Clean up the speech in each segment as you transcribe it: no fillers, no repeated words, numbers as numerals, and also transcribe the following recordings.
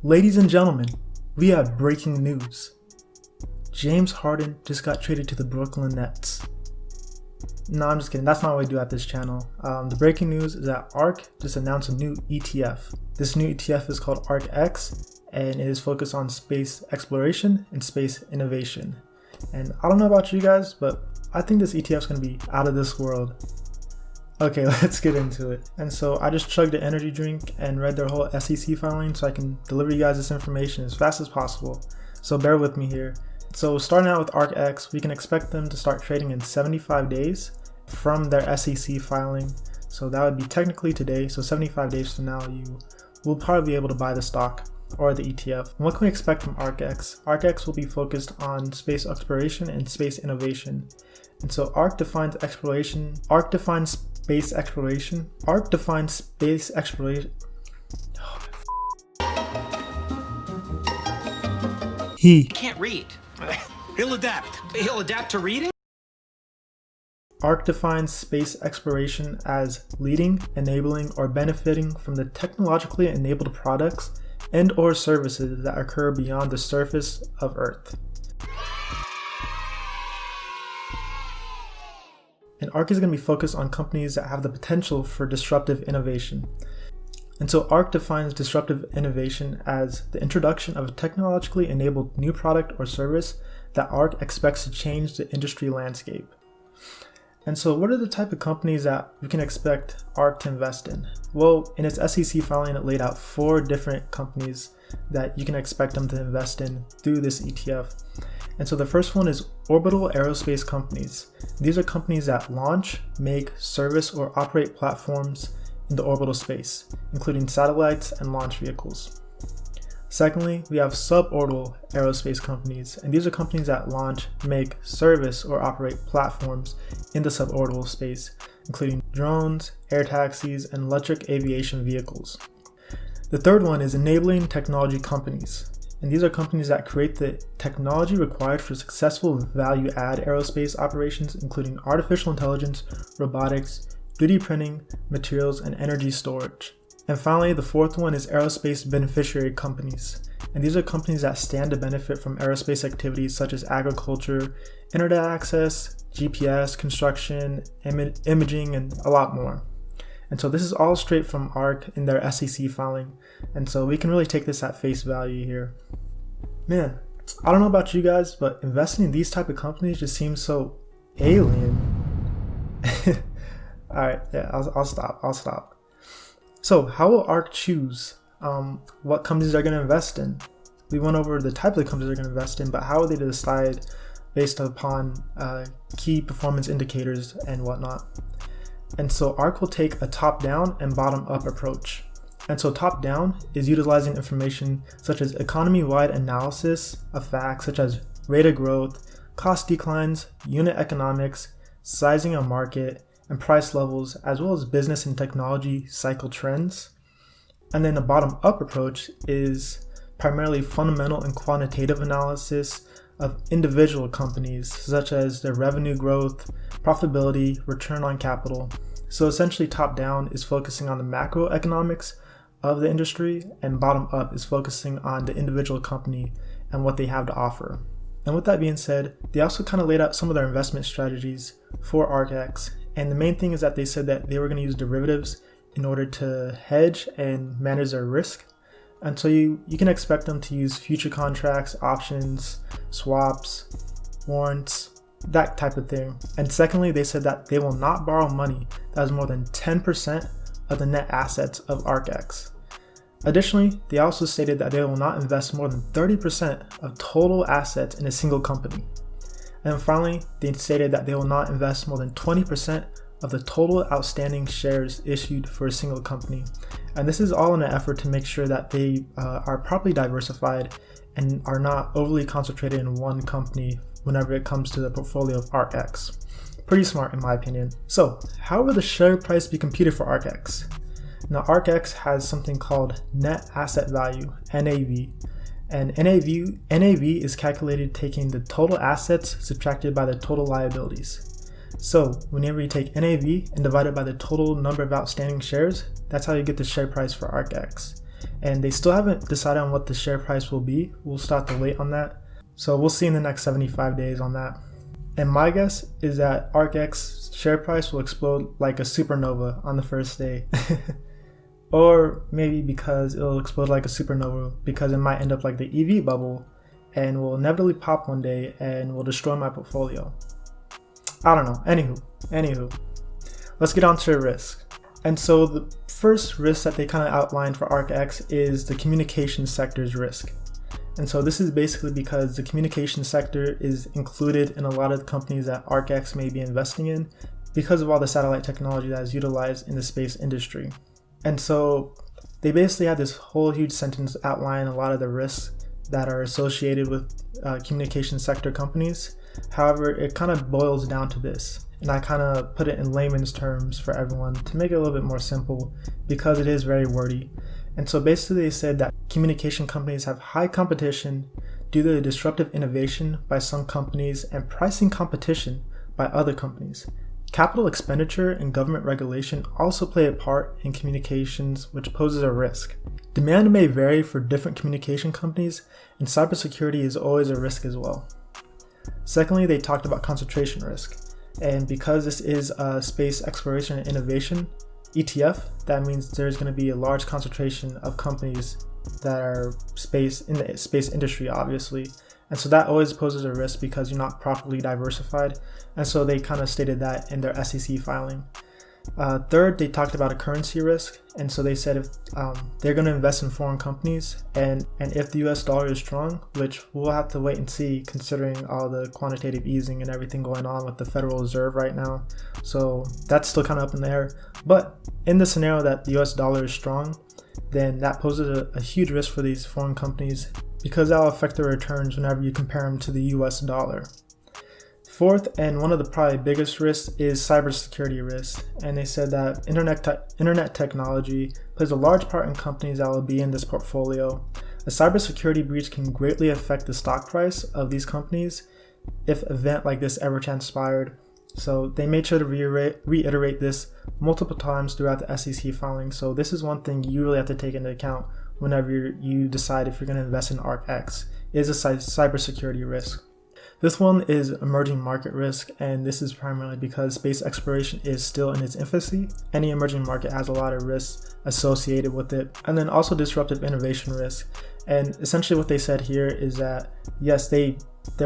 Ladies and gentlemen, we have breaking news. James Harden just got traded to the Brooklyn Nets. No, I'm just kidding. That's not what we do at this channel. The breaking news is that ARK just announced a new ETF. This new ETF is called ARKX, and it is focused on space exploration and space innovation. And I don't know about you guys, but I think this ETF is going to be out of this world. Okay, let's get into it. And so I just chugged an energy drink and read their whole SEC filing so I can deliver you guys this information as fast as possible. So bear with me here. So starting out with ARKX, we can expect them to start trading in 75 days from their SEC filing. So that would be technically today. So 75 days from now, you will probably be able to buy the stock or the ETF. And what can we expect from ARKX? ARKX will be focused on space exploration and space innovation. And so ARK defines space exploration. He can't read. He'll adapt to reading. ARK defines space exploration as leading, enabling, or benefiting from the technologically enabled products and or services that occur beyond the surface of Earth. And ARK is going to be focused on companies that have the potential for disruptive innovation. And so ARK defines disruptive innovation as the introduction of a technologically enabled new product or service that ARK expects to change the industry landscape. And so what are the type of companies that we can expect ARK to invest in? Well, in its SEC filing, it laid out 4 different companies that you can expect them to invest in through this ETF. And so the first one is orbital aerospace companies. These are companies that launch, make, service, or operate platforms in the orbital space, including satellites and launch vehicles. Secondly, we have suborbital aerospace companies, and these are companies that launch, make, service, or operate platforms in the suborbital space, including drones, air taxis, and electric aviation vehicles. The third one is enabling technology companies, and these are companies that create the technology required for successful value-add aerospace operations, including artificial intelligence, robotics, 3D printing, materials, and energy storage. And finally, the fourth one is aerospace beneficiary companies. And these are companies that stand to benefit from aerospace activities such as agriculture, internet access, GPS, construction, imaging, and a lot more. And so this is all straight from ARK in their SEC filing. And so we can really take this at face value here. Man, I don't know about you guys, but investing in these type of companies just seems so alien. Alright, yeah, I'll stop. So how will ARK choose what companies they're going to invest in? We went over the type of companies they're going to invest in, but how will they decide based upon key performance indicators and whatnot? And so ARK will take a top-down and bottom-up approach. And so top-down is utilizing information such as economy-wide analysis of facts such as rate of growth, cost declines, unit economics, sizing of market, and price levels, as well as business and technology cycle trends. And then the bottom-up approach is primarily fundamental and quantitative analysis of individual companies, such as their revenue growth, profitability, return on capital. So essentially top-down is focusing on the macroeconomics of the industry, and bottom-up is focusing on the individual company and what they have to offer. And with that being said, they also kind of laid out some of their investment strategies for ARKX. And the main thing is that they said that they were going to use derivatives in order to hedge and manage their risk. And so you can expect them to use future contracts, options, swaps, warrants, that type of thing. And secondly, they said that they will not borrow money that is more than 10% of the net assets of ARKX. Additionally, they also stated that they will not invest more than 30% of total assets in a single company. And finally, they stated that they will not invest more than 20% of the total outstanding shares issued for a single company. And this is all in an effort to make sure that they are properly diversified and are not overly concentrated in one company whenever it comes to the portfolio of ARKX. Pretty smart in my opinion. So how will the share price be computed for ARKX? Now ARKX has something called net asset value, NAV. And NAV is calculated taking the total assets subtracted by the total liabilities. So whenever you take NAV and divide it by the total number of outstanding shares, that's how you get the share price for ARKX. and they still haven't decided on what the share price will be. We'll still have to wait on that. So we'll see in the next 75 days on that. And my guess is that ARKX share price will explode like a supernova on the first day. Or maybe because it'll explode like a supernova because it might end up like the EV bubble and will inevitably pop one day and will destroy my portfolio. I don't know. Anywho, let's get on to risk. And so the first risk that they kind of outlined for ARKX is the communication sector's risk. And so this is basically because the communication sector is included in a lot of the companies that ARKX may be investing in because of all the satellite technology that is utilized in the space industry. And so they basically had this whole huge sentence outline a lot of the risks that are associated with communication sector companies. However, it kind of boils down to this, and I kind of put it in layman's terms for everyone to make it a little bit more simple because it is very wordy. And so basically they said that communication companies have high competition due to the disruptive innovation by some companies and pricing competition by other companies. Capital expenditure and government regulation also play a part in communications, which poses a risk. Demand may vary for different communication companies, and cybersecurity is always a risk as well. Secondly, they talked about concentration risk. And because this is a space exploration and innovation ETF, that means there's going to be a large concentration of companies that are in the space industry, obviously. And so that always poses a risk because you're not properly diversified. And so they kind of stated that in their SEC filing. Third, they talked about a currency risk. And so they said if they're going to invest in foreign companies and if the US dollar is strong, which we'll have to wait and see considering all the quantitative easing and everything going on with the Federal Reserve right now. So that's still kind of up in the air. But in the scenario that the US dollar is strong, then that poses a huge risk for these foreign companies because that will affect their returns whenever you compare them to the US dollar. Fourth, and one of the probably biggest risks, is cybersecurity risk. And they said that internet technology plays a large part in companies that will be in this portfolio. A cybersecurity breach can greatly affect the stock price of these companies if an event like this ever transpired. So they made sure to reiterate this multiple times throughout the SEC filing. So this is one thing you really have to take into account whenever you decide if you're going to invest in ARKX, is a cybersecurity risk. This one is emerging market risk, and this is primarily because space exploration is still in its infancy. Any emerging market has a lot of risks associated with it. And then also disruptive innovation risk. And essentially what they said here is that, yes, their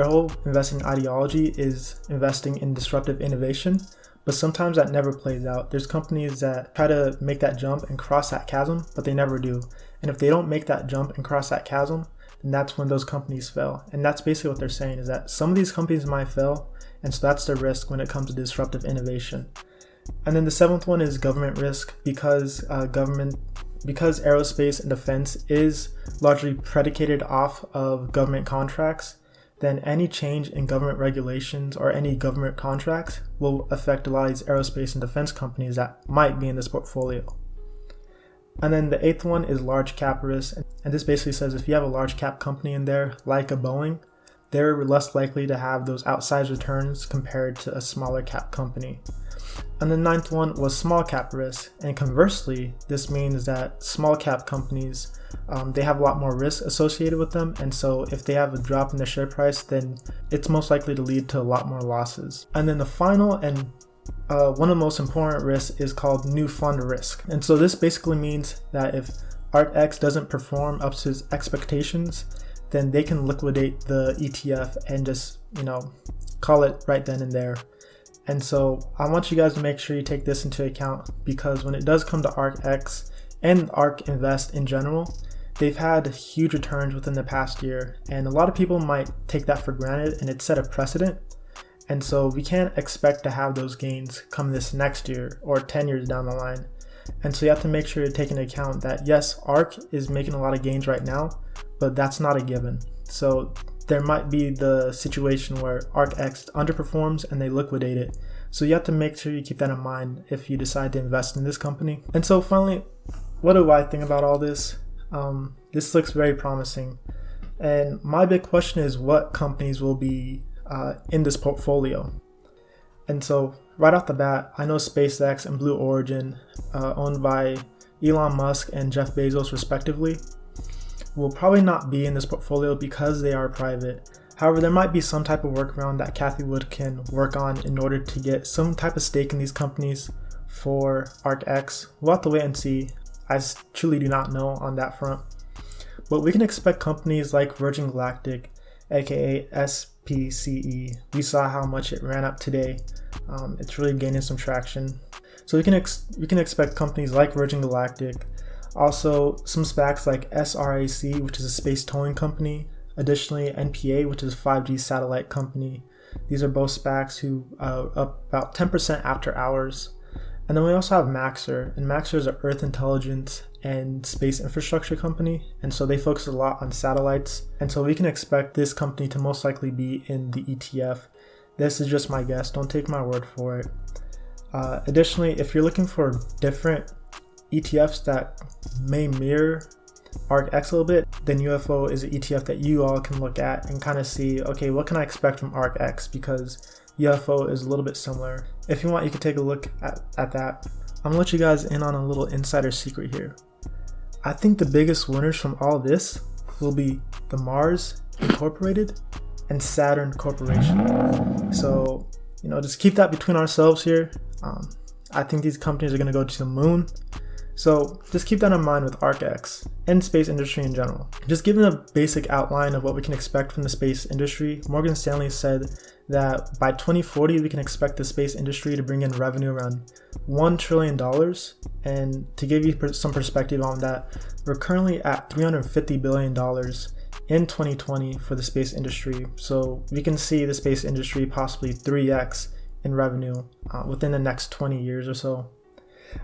whole investing ideology is investing in disruptive innovation, but sometimes that never plays out. There's companies that try to make that jump and cross that chasm, but they never do. And if they don't make that jump and cross that chasm, then that's when those companies fail. And that's basically what they're saying, is that some of these companies might fail, and so that's the risk when it comes to disruptive innovation. And then the seventh one is government risk, because aerospace and defense is largely predicated off of government contracts, then any change in government regulations or any government contracts will affect a lot of these aerospace and defense companies that might be in this portfolio. And then the eighth one is large cap risk. And this basically says if you have a large cap company in there, like a Boeing, they're less likely to have those outsized returns compared to a smaller cap company. And the ninth one was small cap risk. And conversely, this means that small cap companies, they have a lot more risk associated with them. And so if they have a drop in their share price, then it's most likely to lead to a lot more losses. And then the final and one of the most important risks is called new fund risk. And so this basically means that if ARKX doesn't perform up to its expectations, then they can liquidate the ETF and just, call it right then and there. And so I want you guys to make sure you take this into account, because when it does come to ARKX and ARK Invest in general, they've had huge returns within the past year. And a lot of people might take that for granted, and it's set a precedent. And so we can't expect to have those gains come this next year or 10 years down the line. And so you have to make sure to take into account that, yes, ARK is making a lot of gains right now, but that's not a given. So there might be the situation where ARKX underperforms and they liquidate it. So you have to make sure you keep that in mind if you decide to invest in this company. And so finally, what do I think about all this? This looks very promising. And my big question is, what companies will be in this portfolio? And so right off the bat, I know SpaceX and Blue Origin, owned by Elon Musk and Jeff Bezos respectively, will probably not be in this portfolio because they are private. However, there might be some type of workaround that Cathie Wood can work on in order to get some type of stake in these companies for ARKX. We'll have to wait and see. I truly do not know on that front. But we can expect companies like Virgin Galactic, aka SPCE. We saw how much it ran up today. It's really gaining some traction. So we can expect companies like Virgin Galactic, also some SPACs like SRAC, which is a space towing company. Additionally, NPA, which is a 5G satellite company. These are both SPACs who up about 10% after hours. And then we also have Maxar, and Maxar is an Earth intelligence and space infrastructure company, and so they focus a lot on satellites, and so we can expect this company to most likely be in the ETF. This is just my guess, don't take my word for it. Additionally, if you're looking for different ETFs that may mirror ARKX a little bit, then UFO is an ETF that you all can look at and kind of see, okay, what can I expect from ARKX, because UFO is a little bit similar. If you want, you can take a look at that. I'm gonna let you guys in on a little insider secret here. I think the biggest winners from all this will be the Mars Incorporated and Saturn Corporation. So, just keep that between ourselves here. I think these companies are gonna go to the moon. So just keep that in mind with ARKX and space industry in general. Just giving a basic outline of what we can expect from the space industry, Morgan Stanley said that by 2040, we can expect the space industry to bring in revenue around $1 trillion. And to give you some perspective on that, we're currently at $350 billion in 2020 for the space industry. So we can see the space industry possibly 3x in revenue within the next 20 years or so.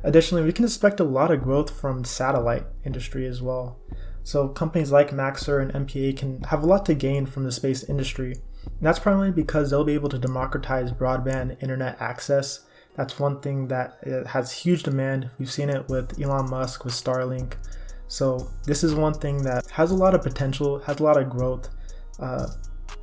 Additionally, we can expect a lot of growth from satellite industry as well. So companies like Maxar and MPA can have a lot to gain from the space industry. And that's primarily because they'll be able to democratize broadband internet access. That's one thing that has huge demand. We've seen it with Elon Musk with Starlink. So this is one thing that has a lot of potential, has a lot of growth,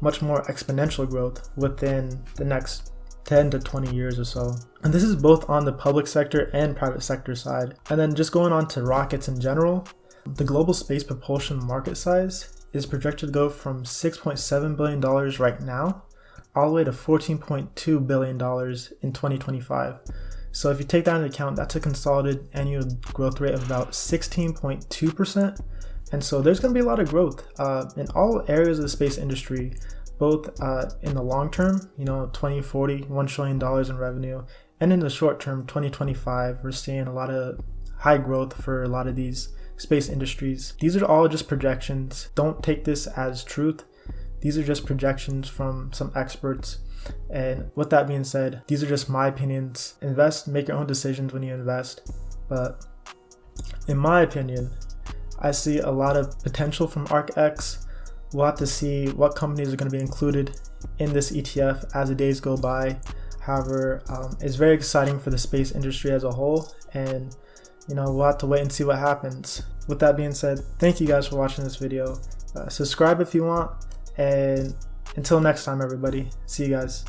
much more exponential growth within the next 10 to 20 years or so. And this is both on the public sector and private sector side. And then just going on to rockets in general, the global space propulsion market size is projected to go from $6.7 billion right now all the way to $14.2 billion in 2025. So if you take that into account, that's a consolidated annual growth rate of about 16.2%. And so there's going to be a lot of growth in all areas of the space industry, both in the long term, 2040, $1 trillion in revenue, and in the short term, 2025, we're seeing a lot of high growth for a lot of these space industries. These are all just projections. Don't take this as truth. These are just projections from some experts. And with that being said, these are just my opinions. Invest, make your own decisions when you invest. But in my opinion, I see a lot of potential from ARKX. We'll have to see what companies are going to be included in this ETF as the days go by. However, it's very exciting for the space industry as a whole, and we'll have to wait and see what happens. With that being said, thank you guys for watching this video. Subscribe if you want, and until next time, everybody, see you guys.